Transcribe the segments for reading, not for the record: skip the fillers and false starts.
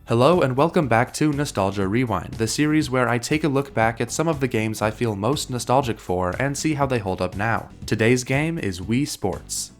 Hello and welcome back to Nostalgia Rewind, the series where I take a look back at some of the games I feel most nostalgic for and see how they hold up now. Today's game is Wii Sports.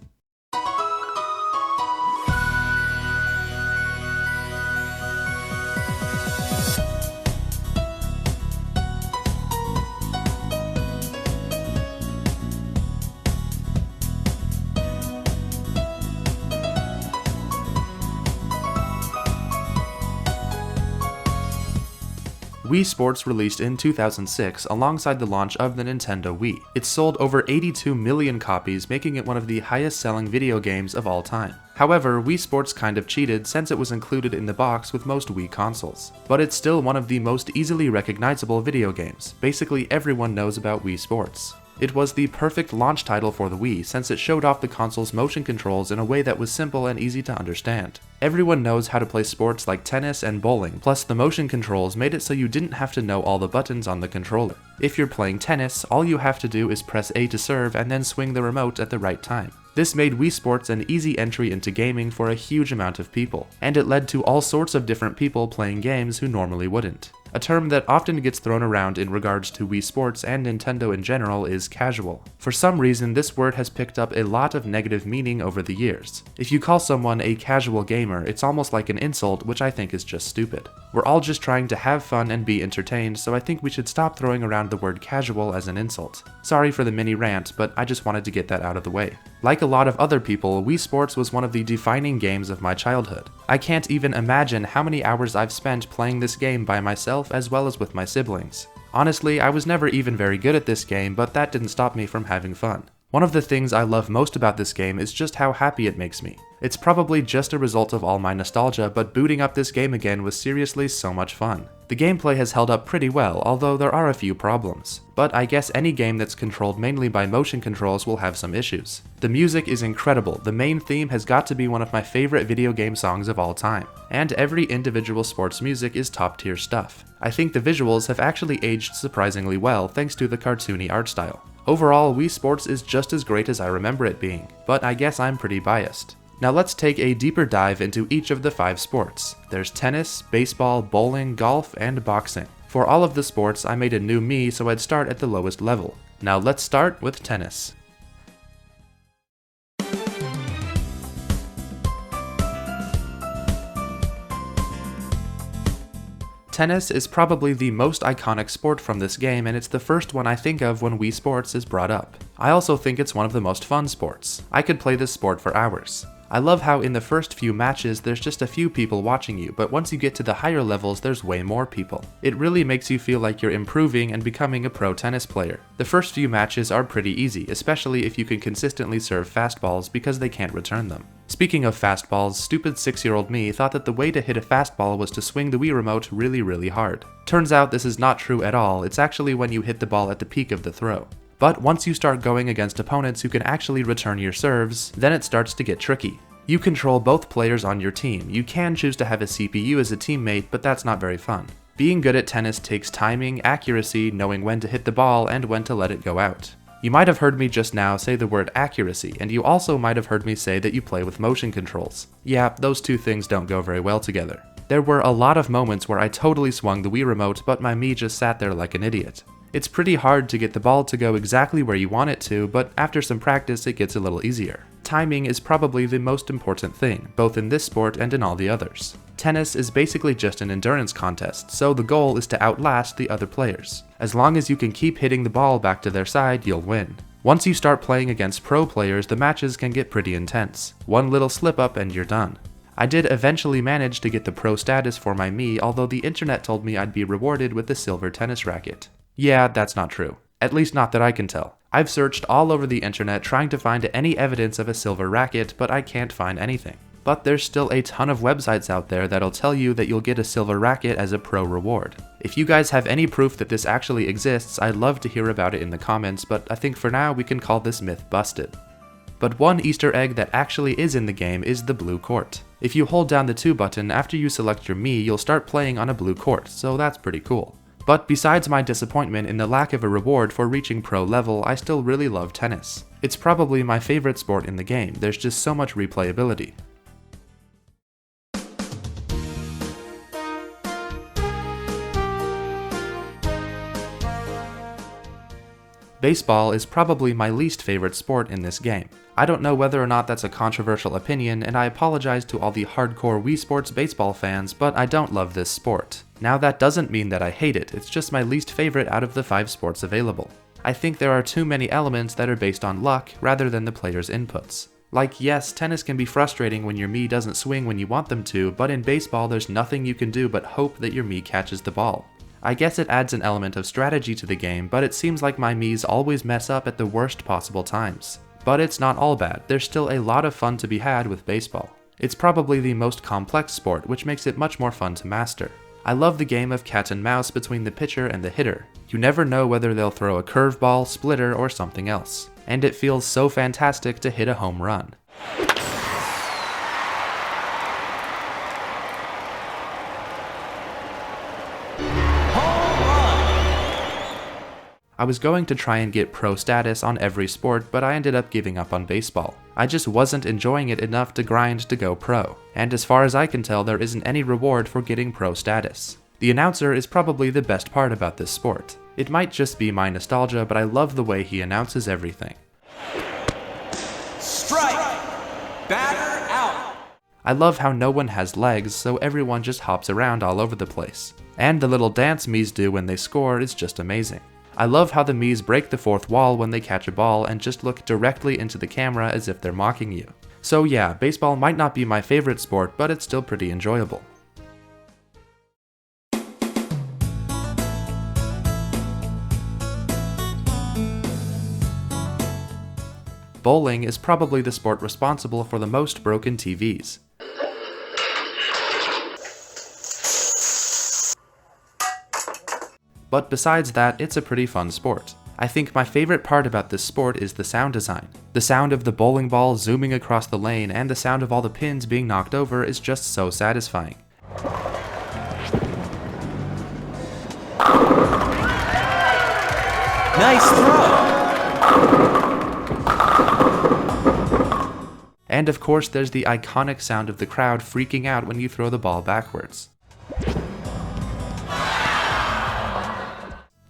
Wii Sports released in 2006 alongside the launch of the Nintendo Wii. It sold over 82 million copies, making it one of the highest selling video games of all time. However, Wii Sports kind of cheated since it was included in the box with most Wii consoles. But it's still one of the most easily recognizable video games. Basically everyone knows about Wii Sports. It was the perfect launch title for the Wii since it showed off the console's motion controls in a way that was simple and easy to understand. Everyone knows how to play sports like tennis and bowling, plus the motion controls made it so you didn't have to know all the buttons on the controller. If you're playing tennis, all you have to do is press A to serve and then swing the remote at the right time. This made Wii Sports an easy entry into gaming for a huge amount of people, and it led to all sorts of different people playing games who normally wouldn't. A term that often gets thrown around in regards to Wii Sports and Nintendo in general is casual. For some reason, this word has picked up a lot of negative meaning over the years. If you call someone a casual gamer, it's almost like an insult, which I think is just stupid. We're all just trying to have fun and be entertained, so I think we should stop throwing around the word casual as an insult. Sorry for the mini rant, but I just wanted to get that out of the way. Like a lot of other people, Wii Sports was one of the defining games of my childhood. I can't even imagine how many hours I've spent playing this game by myself as well as with my siblings. Honestly, I was never even very good at this game, but that didn't stop me from having fun. One of the things I love most about this game is just how happy it makes me. It's probably just a result of all my nostalgia, but booting up this game again was seriously so much fun. The gameplay has held up pretty well, although there are a few problems. But I guess any game that's controlled mainly by motion controls will have some issues. The music is incredible. The main theme has got to be one of my favorite video game songs of all time. And every individual sports music is top tier stuff. I think the visuals have actually aged surprisingly well thanks to the cartoony art style. Overall, Wii Sports is just as great as I remember it being, but I guess I'm pretty biased. Now let's take a deeper dive into each of the 5 sports. There's tennis, baseball, bowling, golf, and boxing. For all of the sports, I made a new Mii so I'd start at the lowest level. Now let's start with tennis. Tennis is probably the most iconic sport from this game, and it's the first one I think of when Wii Sports is brought up. I also think it's one of the most fun sports. I could play this sport for hours. I love how in the first few matches there's just a few people watching you, but once you get to the higher levels there's way more people. It really makes you feel like you're improving and becoming a pro tennis player. The first few matches are pretty easy, especially if you can consistently serve fastballs because they can't return them. Speaking of fastballs, stupid 6-year-old me thought that the way to hit a fastball was to swing the Wii remote really hard. Turns out this is not true at all. It's actually when you hit the ball at the peak of the throw. But once you start going against opponents who can actually return your serves, then it starts to get tricky. You control both players on your team. You can choose to have a CPU as a teammate, but that's not very fun. Being good at tennis takes timing, accuracy, knowing when to hit the ball, and when to let it go out. You might have heard me just now say the word accuracy, and you also might have heard me say that you play with motion controls. Yeah, those two things don't go very well together. There were a lot of moments where I totally swung the Wii remote, but my Mii just sat there like an idiot. It's pretty hard to get the ball to go exactly where you want it to, but after some practice it gets a little easier. Timing is probably the most important thing, both in this sport and in all the others. Tennis is basically just an endurance contest, so the goal is to outlast the other players. As long as you can keep hitting the ball back to their side, you'll win. Once you start playing against pro players, the matches can get pretty intense. One little slip up and you're done. I did eventually manage to get the pro status for my Mii, although the internet told me I'd be rewarded with the silver tennis racket. Yeah, that's not true. At least not that I can tell. I've searched all over the internet trying to find any evidence of a silver racket, but I can't find anything. But there's still a ton of websites out there that'll tell you that you'll get a silver racket as a pro reward. If you guys have any proof that this actually exists, I'd love to hear about it in the comments, but I think for now we can call this myth busted. But one Easter egg that actually is in the game is the blue court. If you hold down the 2 button after you select your Mii, you'll start playing on a blue court, so that's pretty cool. But besides my disappointment in the lack of a reward for reaching pro level, I still really love tennis. It's probably my favorite sport in the game, there's just so much replayability. Baseball is probably my least favorite sport in this game. I don't know whether or not that's a controversial opinion, and I apologize to all the hardcore Wii Sports baseball fans, but I don't love this sport. Now that doesn't mean that I hate it, it's just my least favorite out of the 5 sports available. I think there are too many elements that are based on luck rather than the player's inputs. Like, yes, tennis can be frustrating when your Mii doesn't swing when you want them to, but in baseball there's nothing you can do but hope that your Mii catches the ball. I guess it adds an element of strategy to the game, but it seems like my Miis always mess up at the worst possible times. But it's not all bad, there's still a lot of fun to be had with baseball. It's probably the most complex sport, which makes it much more fun to master. I love the game of cat and mouse between the pitcher and the hitter. You never know whether they'll throw a curveball, splitter, or something else. And it feels so fantastic to hit a home run. I was going to try and get pro status on every sport, but I ended up giving up on baseball. I just wasn't enjoying it enough to grind to go pro. And as far as I can tell, there isn't any reward for getting pro status. The announcer is probably the best part about this sport. It might just be my nostalgia, but I love the way he announces everything. Strike! Batter out! I love how no one has legs, so everyone just hops around all over the place. And the little dance Miis do when they score is just amazing. I love how the Miis break the fourth wall when they catch a ball and just look directly into the camera as if they're mocking you. So yeah, baseball might not be my favorite sport, but it's still pretty enjoyable. Bowling is probably the sport responsible for the most broken TVs. But besides that, it's a pretty fun sport. I think my favorite part about this sport is the sound design. The sound of the bowling ball zooming across the lane and the sound of all the pins being knocked over is just so satisfying. Nice throw! And of course there's the iconic sound of the crowd freaking out when you throw the ball backwards.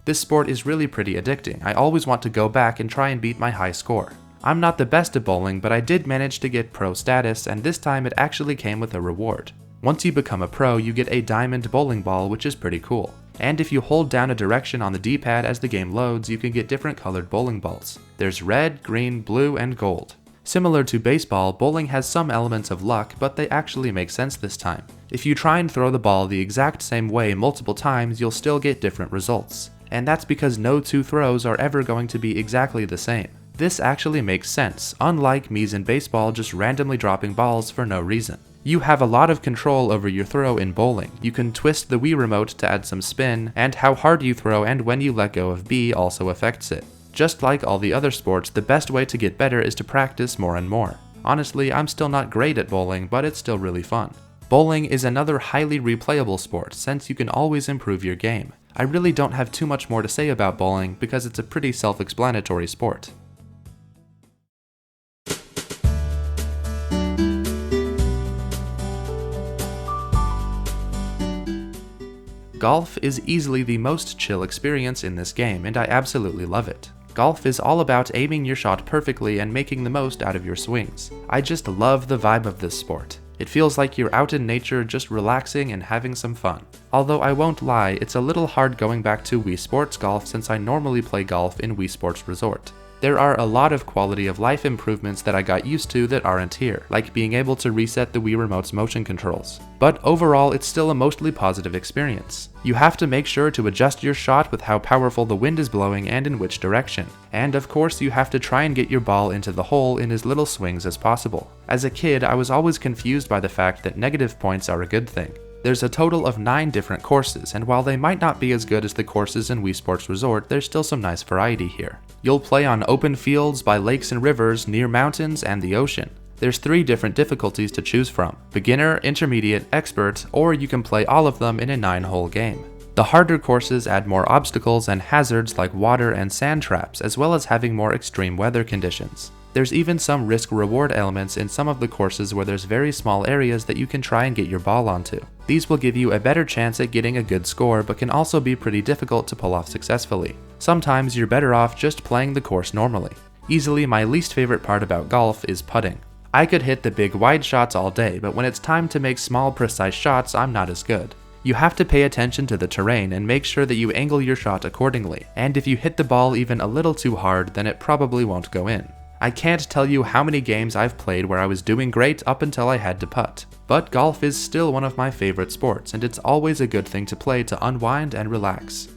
This sport is really pretty addicting. I always want to go back and try and beat my high score. I'm not the best at bowling, but I did manage to get pro status, and this time it actually came with a reward. Once you become a pro, you get a diamond bowling ball, which is pretty cool. And if you hold down a direction on the D-pad as the game loads, you can get different colored bowling balls. There's red, green, blue, and gold. Similar to baseball, bowling has some elements of luck, but they actually make sense this time. If you try and throw the ball the exact same way multiple times, you'll still get different results. And that's because no 2 throws are ever going to be exactly the same. This actually makes sense, unlike Miis in baseball just randomly dropping balls for no reason. You have a lot of control over your throw in bowling. You can twist the Wii remote to add some spin, and how hard you throw and when you let go of B also affects it. Just like all the other sports, the best way to get better is to practice more and more. Honestly, I'm still not great at bowling, but it's still really fun. Bowling is another highly replayable sport, since you can always improve your game. I really don't have too much more to say about bowling because it's a pretty self-explanatory sport. Golf is easily the most chill experience in this game, and I absolutely love it. Golf is all about aiming your shot perfectly and making the most out of your swings. I just love the vibe of this sport. It feels like you're out in nature just relaxing and having some fun. Although I won't lie, it's a little hard going back to Wii Sports Golf since I normally play golf in Wii Sports Resort. There are a lot of quality of life improvements that I got used to that aren't here, like being able to reset the Wii Remote's motion controls. But overall, it's still a mostly positive experience. You have to make sure to adjust your shot with how powerful the wind is blowing and in which direction. And of course, you have to try and get your ball into the hole in as little swings as possible. As a kid, I was always confused by the fact that negative points are a good thing. There's a total of 9 different courses, and while they might not be as good as the courses in Wii Sports Resort, there's still some nice variety here. You'll play on open fields, by lakes and rivers, near mountains, and the ocean. There's 3 different difficulties to choose from: beginner, intermediate, expert, or you can play all of them in a 9-hole game. The harder courses add more obstacles and hazards like water and sand traps, as well as having more extreme weather conditions. There's even some risk-reward elements in some of the courses where there's very small areas that you can try and get your ball onto. These will give you a better chance at getting a good score, but can also be pretty difficult to pull off successfully. Sometimes you're better off just playing the course normally. Easily my least favorite part about golf is putting. I could hit the big wide shots all day, but when it's time to make small precise shots, I'm not as good. You have to pay attention to the terrain and make sure that you angle your shot accordingly, and if you hit the ball even a little too hard, then it probably won't go in. I can't tell you how many games I've played where I was doing great up until I had to putt. But golf is still one of my favorite sports, and it's always a good thing to play to unwind and relax.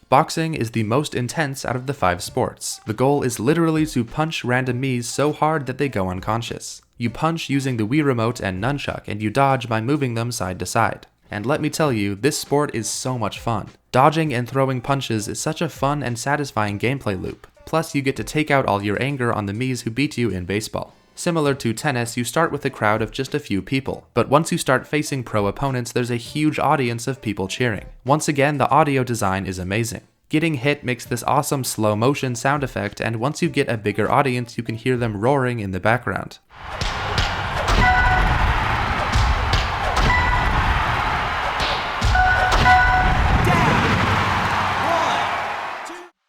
Boxing is the most intense out of the 5 sports. The goal is literally to punch random Miis so hard that they go unconscious. You punch using the Wii Remote and nunchuck, and you dodge by moving them side to side. And let me tell you, this sport is so much fun. Dodging and throwing punches is such a fun and satisfying gameplay loop. Plus, you get to take out all your anger on the Miis who beat you in baseball. Similar to tennis, you start with a crowd of just a few people, but once you start facing pro opponents, there's a huge audience of people cheering. Once again, the audio design is amazing. Getting hit makes this awesome slow motion sound effect, and once you get a bigger audience, you can hear them roaring in the background.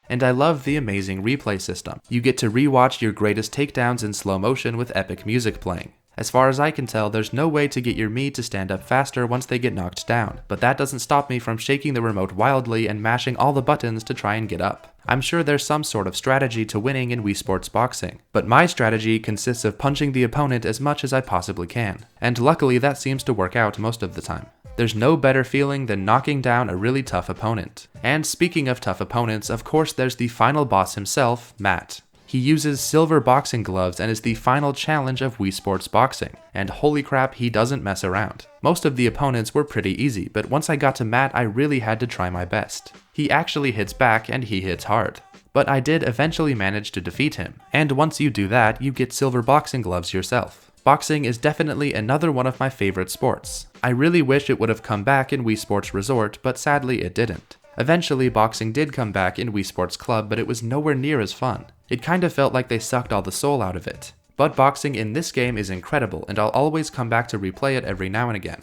And I love the amazing replay system. You get to rewatch your greatest takedowns in slow motion with epic music playing. As far as I can tell, there's no way to get your Mii to stand up faster once they get knocked down, but that doesn't stop me from shaking the remote wildly and mashing all the buttons to try and get up. I'm sure there's some sort of strategy to winning in Wii Sports Boxing, but my strategy consists of punching the opponent as much as I possibly can, and luckily that seems to work out most of the time. There's no better feeling than knocking down a really tough opponent. And speaking of tough opponents, of course there's the final boss himself, Matt. He uses silver boxing gloves and is the final challenge of Wii Sports Boxing, and holy crap, he doesn't mess around. Most of the opponents were pretty easy, but once I got to Matt, I really had to try my best. He actually hits back and he hits hard. But I did eventually manage to defeat him, and once you do that, you get silver boxing gloves yourself. Boxing is definitely another one of my favorite sports. I really wish it would have come back in Wii Sports Resort, but sadly it didn't. Eventually, boxing did come back in Wii Sports Club, but it was nowhere near as fun. It kind of felt like they sucked all the soul out of it. But boxing in this game is incredible, and I'll always come back to replay it every now and again.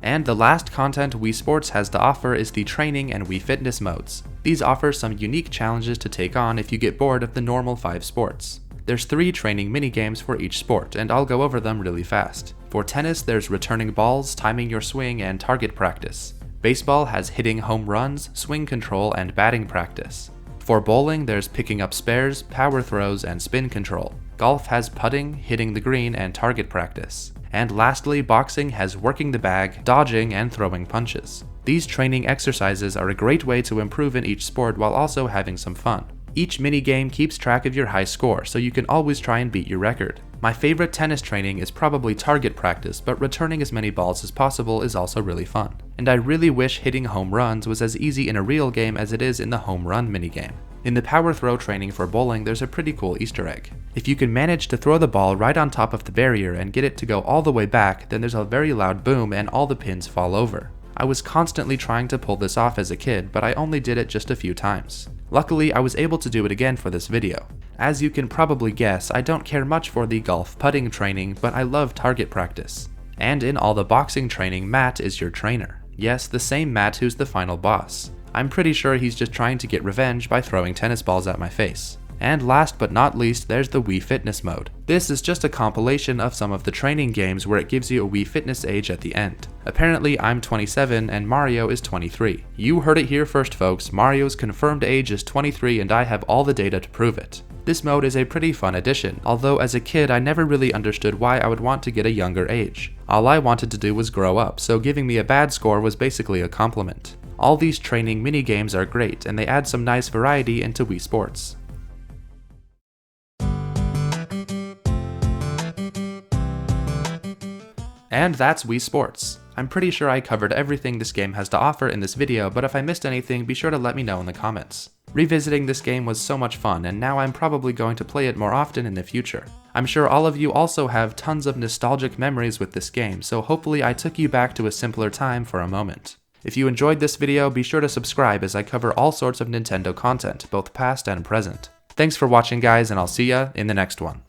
And the last content Wii Sports has to offer is the training and Wii Fitness modes. These offer some unique challenges to take on if you get bored of the normal 5 sports. There's 3 training minigames for each sport, and I'll go over them really fast. For tennis, there's returning balls, timing your swing, and target practice. Baseball has hitting home runs, swing control, and batting practice. For bowling, there's picking up spares, power throws, and spin control. Golf has putting, hitting the green, and target practice. And lastly, boxing has working the bag, dodging, and throwing punches. These training exercises are a great way to improve in each sport while also having some fun. Each minigame keeps track of your high score, so you can always try and beat your record. My favorite tennis training is probably target practice, but returning as many balls as possible is also really fun. And I really wish hitting home runs was as easy in a real game as it is in the home run minigame. In the power throw training for bowling, there's a pretty cool Easter egg. If you can manage to throw the ball right on top of the barrier and get it to go all the way back, then there's a very loud boom and all the pins fall over. I was constantly trying to pull this off as a kid, but I only did it just a few times. Luckily, I was able to do it again for this video. As you can probably guess, I don't care much for the golf putting training, but I love target practice. And in all the boxing training, Matt is your trainer. Yes, the same Matt who's the final boss. I'm pretty sure he's just trying to get revenge by throwing tennis balls at my face. And last but not least, there's the Wii Fitness mode. This is just a compilation of some of the training games where it gives you a Wii Fitness age at the end. Apparently, I'm 27 and Mario is 23. You heard it here first, folks. Mario's confirmed age is 23 and I have all the data to prove it. This mode is a pretty fun addition, although as a kid I never really understood why I would want to get a younger age. All I wanted to do was grow up, so giving me a bad score was basically a compliment. All these training mini-games are great, and they add some nice variety into Wii Sports. And that's Wii Sports. I'm pretty sure I covered everything this game has to offer in this video, but if I missed anything, be sure to let me know in the comments. Revisiting this game was so much fun, and now I'm probably going to play it more often in the future. I'm sure all of you also have tons of nostalgic memories with this game, so hopefully I took you back to a simpler time for a moment. If you enjoyed this video, be sure to subscribe as I cover all sorts of Nintendo content, both past and present. Thanks for watching guys, and I'll see ya in the next one.